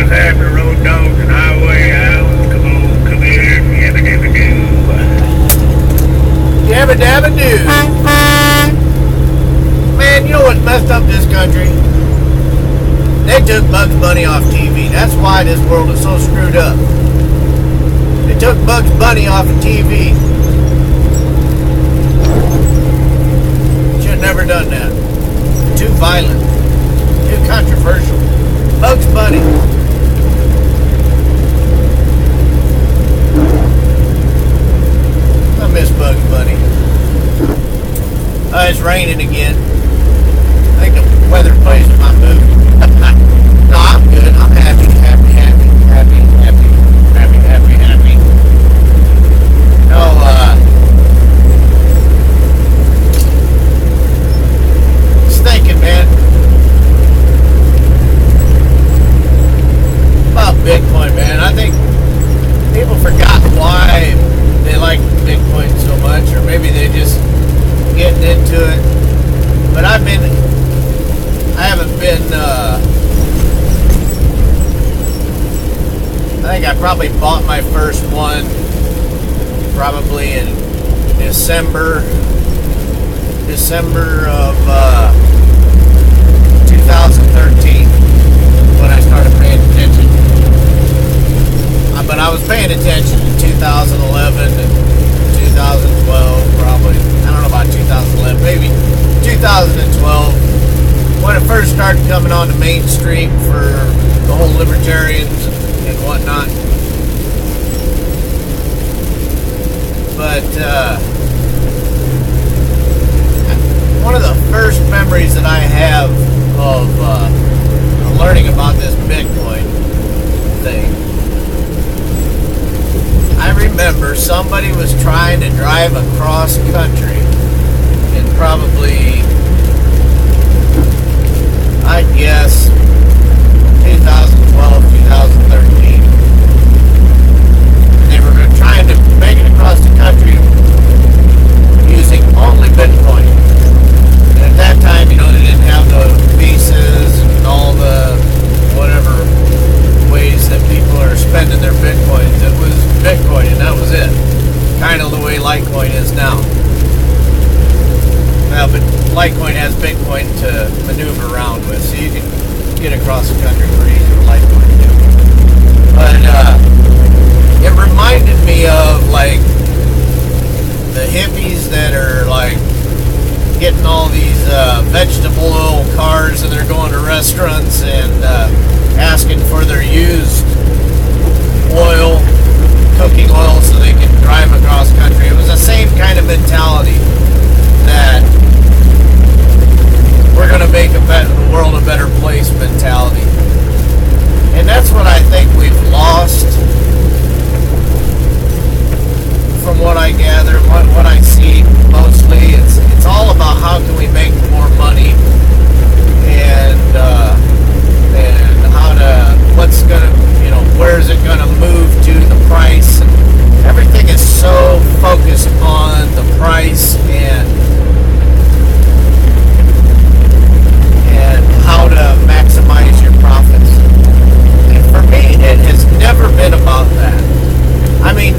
What's happening, road dogs and highway hounds? Come on, come here, yabba dabba doo. Yabba dabba doo. Man, you know what's messed up this country? They took Bugs Bunny off TV. That's why this world is so screwed up. They took Bugs Bunny off of TV. Should have never done that. Too violent. Too controversial. Bugs Bunny. I miss Bugs Bunny. It's raining again. I think the weather plays in my mood. No, I'm good. I'm happy. No, just thinking, man, about Bitcoin, man. I think people forgot why they like Bitcoin so much, or maybe they just getting into it. But I haven't been, I think I probably bought my first one probably in December of 2013 when I started paying attention. But I was paying attention in 2011 and 2012 probably. I don't know about 2011, maybe 2012 when it first started coming on the mainstream for the whole libertarians and whatnot. But one of the first memories that I have of learning about this Bitcoin thing, I remember somebody was trying to drive across country in probably, I guess, 2012, 2013. They were trying to make it across the country using only Bitcoin. And at that time, you know, they didn't have the visas and all the whatever ways that people are spending their Bitcoins. It was Bitcoin and that was it. Kind of the way Litecoin is now. Well, but Litecoin has Bitcoin to maneuver around with, so you can get across the country pretty easy with Litecoin too. But it reminded me of like the hippies that are like getting all these vegetable oil cars and they're going to restaurants and asking for their used oil, cooking oil, so they can drive across country. It was the same kind of mentality that we're going to make the world a better place mentality. And that's what I think we've lost from what I gather, what I see mostly. It's all about how can we make more money and how to, what's going to, you know, where is it going to move to, the price. And everything is so focused on the price and how to maximize your profits. And for me, it has never been about that. I mean,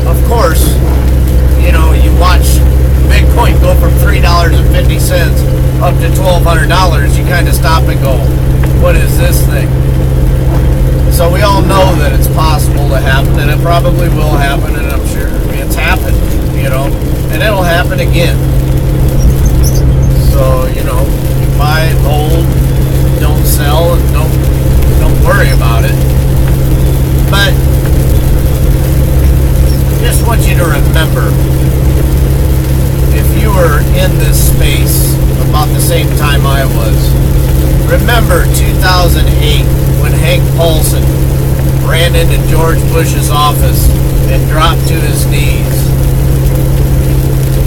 of course, you know, you watch Bitcoin go from $3.50 up to $1,200, you kind of stop and go, what is this thing? So we all know that it's possible to happen, and it probably will happen, and I'm sure it's happened, you know, and it'll happen again. So, you know, you buy, hold, don't sell, and don't worry about it. But just want you to remember, if you were in this space about the same time I was, remember 2008 when Hank Paulson ran into George Bush's office and dropped to his knees.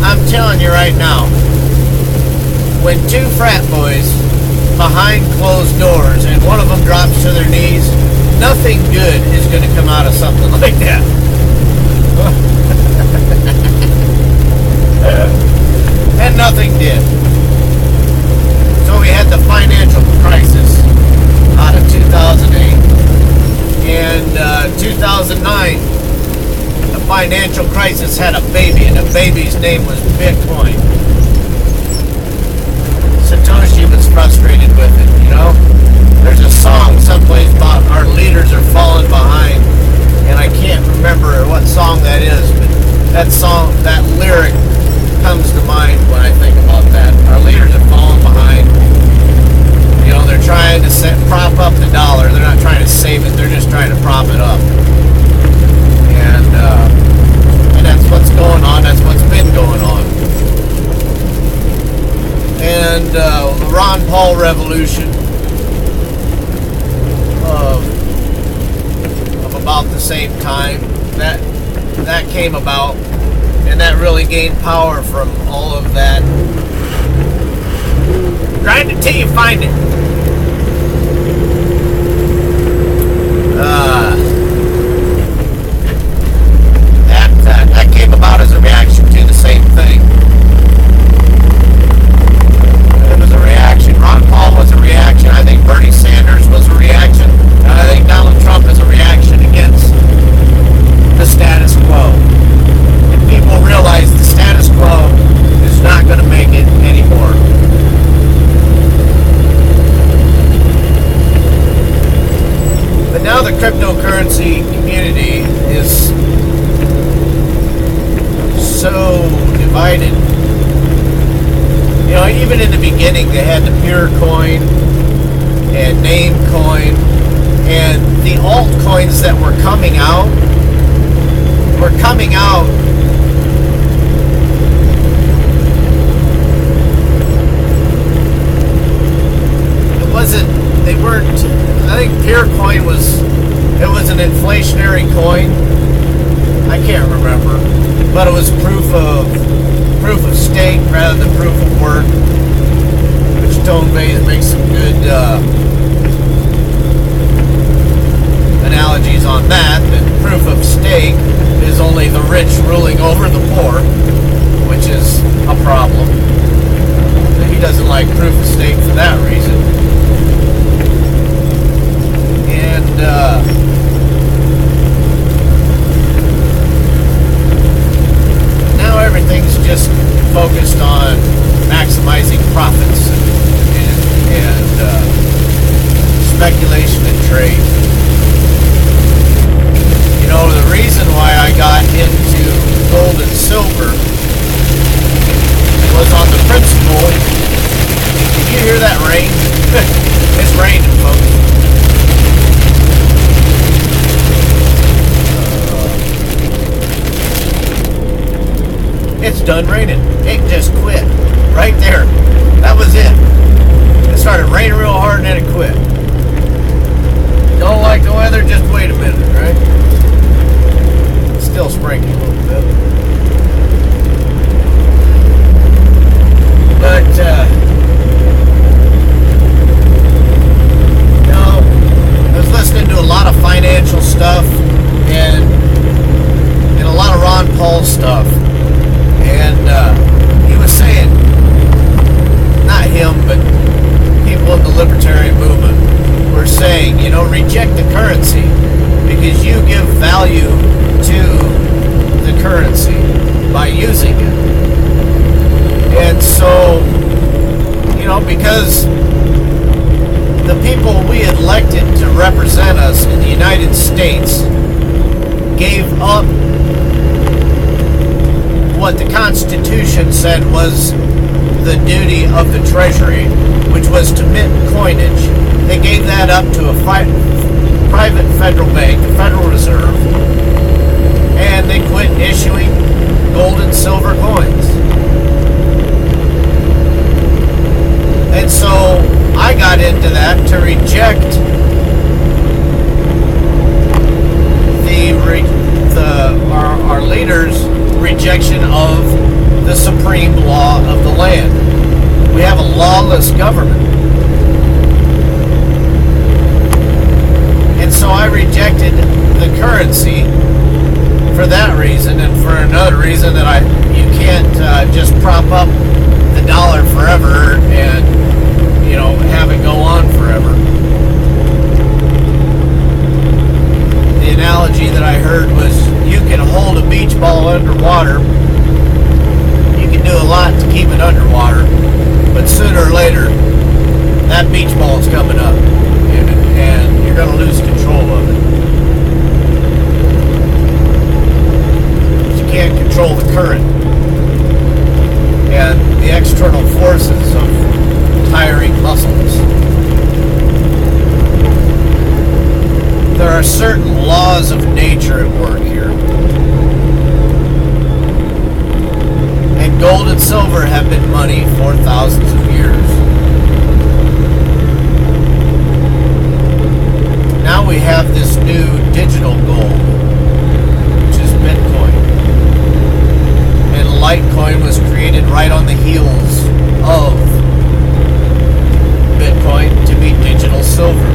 I'm telling you right now, when two frat boys behind closed doors and one of them drops to their knees, nothing good is going to come out of something like that. And nothing did. So we had the financial crisis out of 2008. financial crisis had a baby, and the baby's name was Bitcoin. Satoshi was frustrated with it, you know? There's a song someplace about our leaders are falling behind, and I can't remember what song that is, but that song, that lyric comes to mind when I think about that. Our leaders are falling behind. You know, they're trying to prop up the dollar. They're not trying to save it. They're just trying to prop it up. And that's what's going on. That's what's been going on. And the Ron Paul revolution of about the same time, that came about, and that really gained power from all of that. Grind it till you find it. That came about as a reaction to the same thing. It was a reaction. Ron Paul was a reaction. I think Bernie Sanders was a reaction. And I think Donald Trump is a reaction against the status quo. And people realize the status quo is not going to make it anymore. But now the cryptocurrency community is so divided. You know, even in the beginning, they had the pure coin and name coin, and the altcoins that were coming out I think pure coin was an inflationary coin. I can't remember, but it was proof of stake rather than proof of work, which Tone Bays makes some good analogies on that. That proof of stake is only the rich ruling over the poor, which is a problem. He doesn't like proof of stake for that reason. And now everything's just focused on maximizing profits and speculation and trade. You know, the reason why I got into gold and silver was on the principle. Did you hear that rain? It's raining, folks. It's done raining. It just quit. Right there. That was it. It started raining real hard and then it quit. Don't like the weather? Just wait a minute, right? It's still sprinkling a little bit. But, you know, I was listening to a lot of financial stuff and a lot of Ron Paul stuff. And he was saying, not him, but people in the libertarian movement were saying, you know, reject the currency because you give value to the currency by using it. And so, you know, because the people we elected to represent us in the United States gave up what the Constitution said was the duty of the Treasury, which was to mint coinage. They gave that up to a private federal bank, the Federal Reserve, and they quit issuing gold and silver coins. And so I got into that to reject our leaders' rejection of the supreme law of the land. We have a lawless government. And so I rejected the currency for that reason, and for another reason that you can't just prop up the dollar forever and, you know, have it go on forever. The analogy that I heard was you can hold a beach ball underwater, you can do a lot to keep it underwater, but sooner or later, that beach ball is coming up, and you're going to lose control of it. You can't control the current and the external forces of tiring muscles. There are certain laws of nature at work here. And gold and silver have been money for thousands of years. Now we have this new digital gold, which is Bitcoin. And Litecoin was created right on the heels of Bitcoin to be digital silver.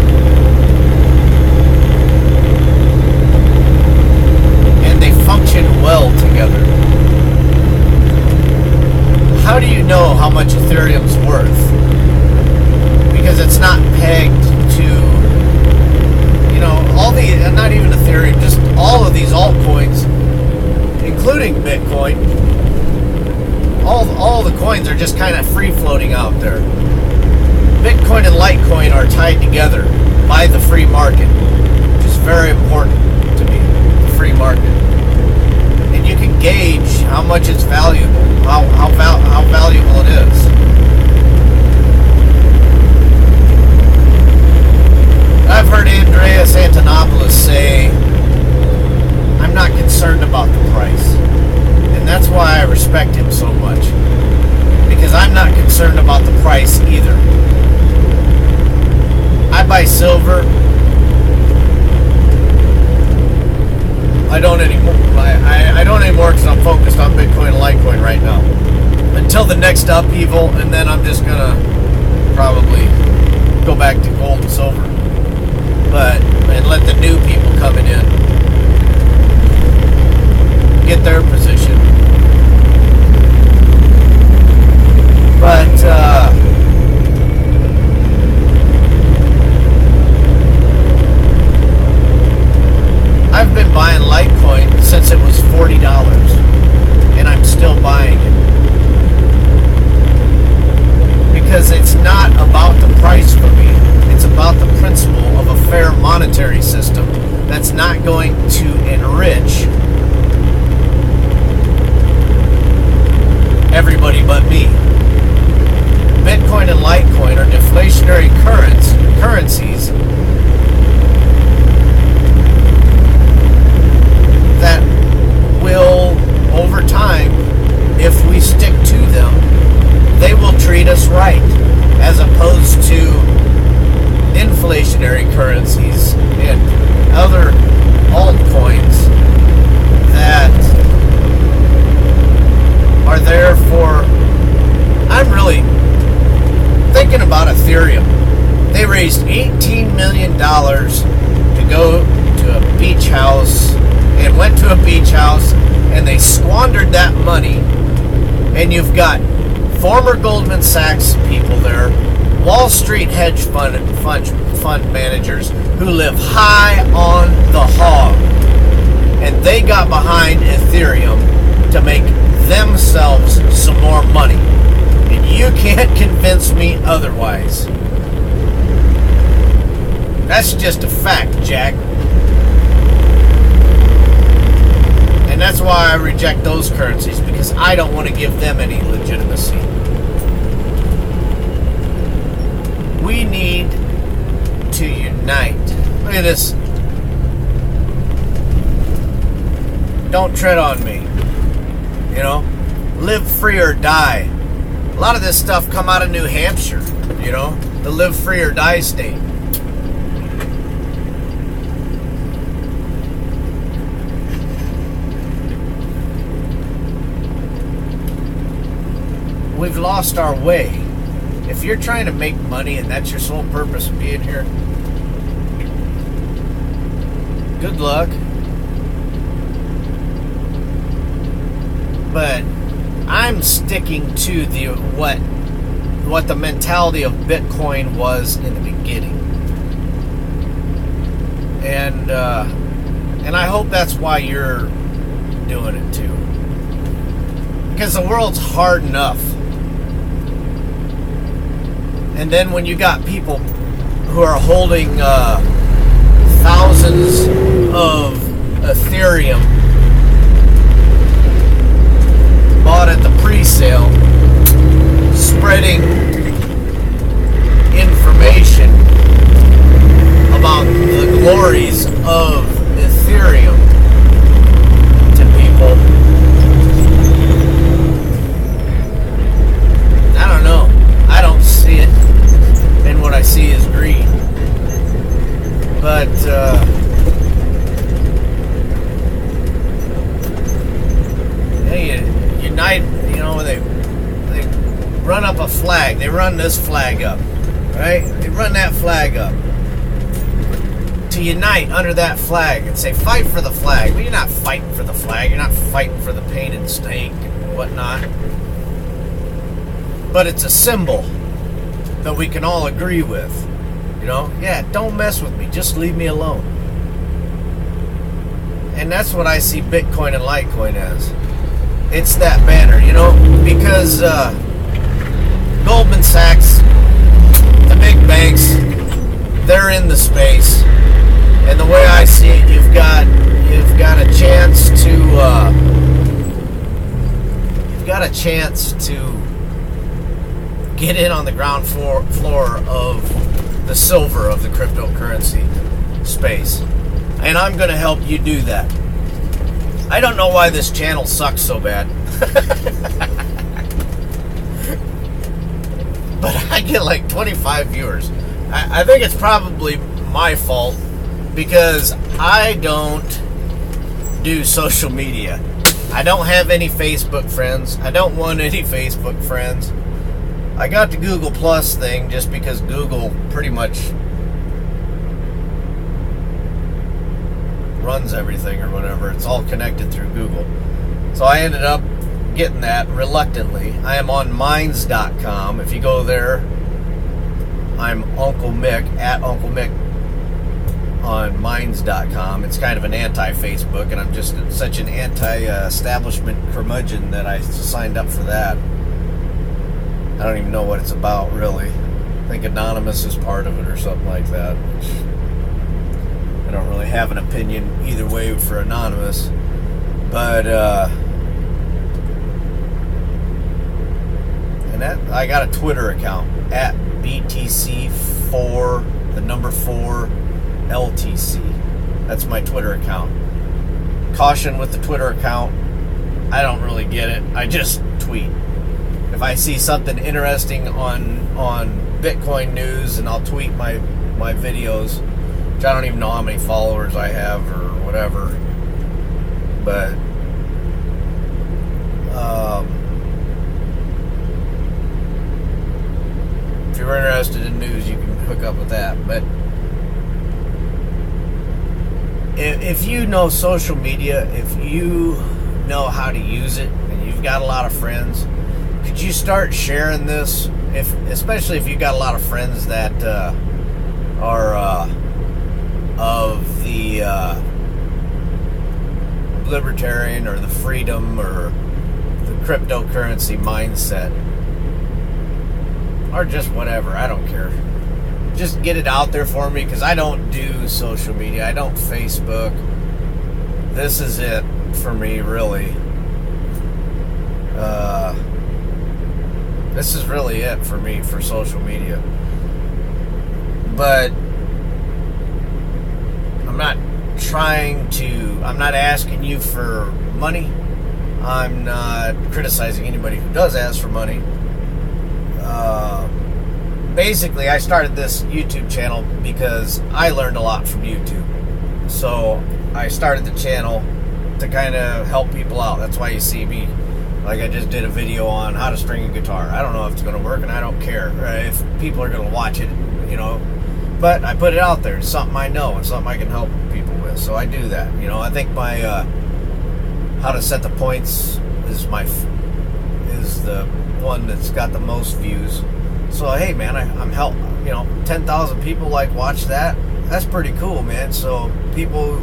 And they function well together. How do you know how much Ethereum's worth? Because it's not pegged to, all the, not even Ethereum, just all of these altcoins, including Bitcoin. All the coins are just kind of free floating out there. Bitcoin and Litecoin are tied together by the free market, which is very important to me, the free market. And you can gauge how much it's valuable, how valuable it is. I've heard Andreas Antonopoulos say, I'm not concerned about the price. And that's why I respect him so much. Because I'm not concerned about the price either. I buy silver. I don't anymore. I don't anymore because I'm focused on Bitcoin and Litecoin right now. Until the next upheaval, and then I'm just going to probably go back to gold and silver. And let the new people coming in get their position. But I've been buying Litecoin since it was $40, and I'm still buying it. Because it's not about the price for me. It's about the principle of a fair monetary system that's not going to enrich everybody but me. Bitcoin and Litecoin are deflationary currencies that will, over time, if we stick to them, they will treat us right, as opposed to inflationary currencies and other altcoins that are there for... I'm really thinking about Ethereum. They raised $18 million to go to a beach house, and went to a beach house, and they squandered that money. And you've got former Goldman Sachs people there, Wall Street hedge fund managers who live high on the hog, and they got behind Ethereum to make themselves some more money, and you can't convince me otherwise. That's just a fact, Jack. And that's why I reject those currencies, because I don't want to give them any legitimacy. We need to unite. Look at this. Don't tread on me. Live free or die. A lot of this stuff come out of New Hampshire, the live free or die state. We've lost our way. If you're trying to make money and that's your sole purpose of being here, good luck. But I'm sticking to what the mentality of Bitcoin was in the beginning, and I hope that's why you're doing it too. Because the world's hard enough. And then when you got people who are holding thousands of Ethereum bought at the pre-sale, spreading information about the glories of Ethereum to people. I don't know. I don't see it. And what I see is greed. But, hey, unite, you know, they run up a flag. They run this flag up, right? They run that flag up to unite under that flag and say, fight for the flag. Well, you're not fighting for the flag. You're not fighting for the painted snake and whatnot. But it's a symbol that we can all agree with. You know? Yeah, don't mess with me. Just leave me alone. And that's what I see Bitcoin and Litecoin as. It's that banner, you know? Because Goldman Sachs, the big banks, they're in the space. And the way I see it, you've got a chance to get in on the ground floor of the silver of the cryptocurrency space. And I'm going to help you do that. I don't know why this channel sucks so bad. But I get like 25 viewers. I think it's probably my fault because I don't do social media. I don't have any Facebook friends. I don't want any Facebook friends. I got the Google Plus thing just because Google pretty much runs everything or whatever. It's all connected through Google. So I ended up getting that reluctantly. I am on Minds.com. If you go there, I'm Uncle Mick, at Uncle Mick on Minds.com. It's kind of an anti-Facebook, and I'm just such an anti-establishment curmudgeon that I signed up for that. I don't even know what it's about, really. I think Anonymous is part of it or something like that. I don't really have an opinion either way for Anonymous. But, and that, I got a Twitter account, at BTC4, the number 4, LTC. That's my Twitter account. Caution with the Twitter account. I don't really get it. I just tweet. If I see something interesting on Bitcoin news, and I'll tweet my videos, which I don't even know how many followers I have or whatever. But if you're interested in news, you can hook up with that. But if you know social media, if you know how to use it, and you've got a lot of friends, could you start sharing this? Especially if you've got a lot of friends that are of the libertarian or the freedom or the cryptocurrency mindset, or just whatever, I don't care. Just get it out there for me, because I don't do social media. I don't Facebook. This is it for me, really. This is really it for me for social media. But I'm not asking you for money. I'm not criticizing anybody who does ask for money. Basically, I started this YouTube channel because I learned a lot from YouTube. So I started the channel to kind of help people out. That's why you see me. Like, I just did a video on how to string a guitar. I don't know if it's going to work, and I don't care if people are going to watch it, you know. But I put it out there. It's something I know. It's something I can help people with. So I do that. You know, I think my how to set the points is the one that's got the most views. So hey, man, I'm help. You know, 10,000 people watch that. That's pretty cool, man. So people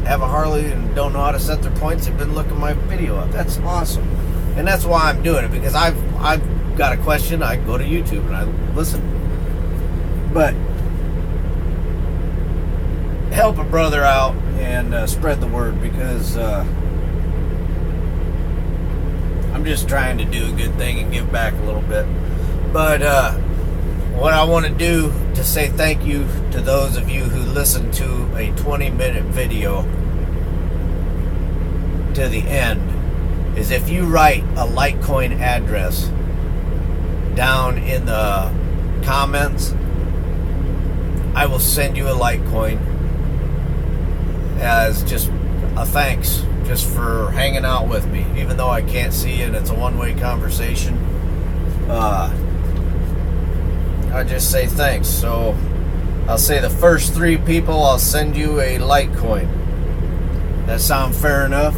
have a Harley and don't know how to set their points have been looking my video up. That's awesome. And that's why I'm doing it, because I've got a question, I go to YouTube and I listen. But help a brother out and spread the word, because I'm just trying to do a good thing and give back a little bit. But what I want to do to say thank you to those of you who listen to a 20-minute video to the end is, if you write a Litecoin address down in the comments, I will send you a Litecoin as just a thanks, just for hanging out with me, even though I can't see you and it's a one-way conversation. I just say thanks. So I'll say the first 3 people, I'll send you a Litecoin. That sound fair enough?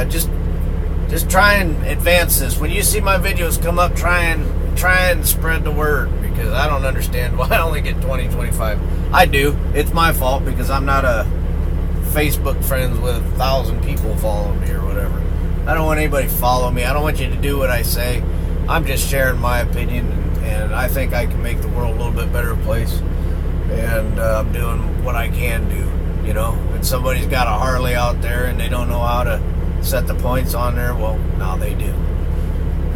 Just try and advance this. When you see my videos come up, try and spread the word, because I don't understand why I only get 20, 25. I do. It's my fault, because I'm not a Facebook friends with 1,000 people following me or whatever. I don't want anybody to follow me. I don't want you to do what I say. I'm just sharing my opinion, and I think I can make the world a little bit better place. And I'm doing what I can do. You know, when somebody's got a Harley out there and they don't know how to set the points on there, well, now they do.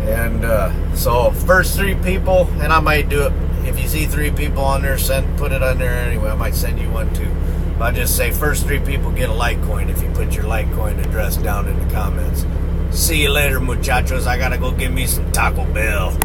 And so first 3 people, and I might do it. If you see 3 people on there, put it on there anyway. I might send you one too. I'll just say first 3 people get a Litecoin if you put your Litecoin address down in the comments. See you later, muchachos. I gotta go get me some Taco Bell.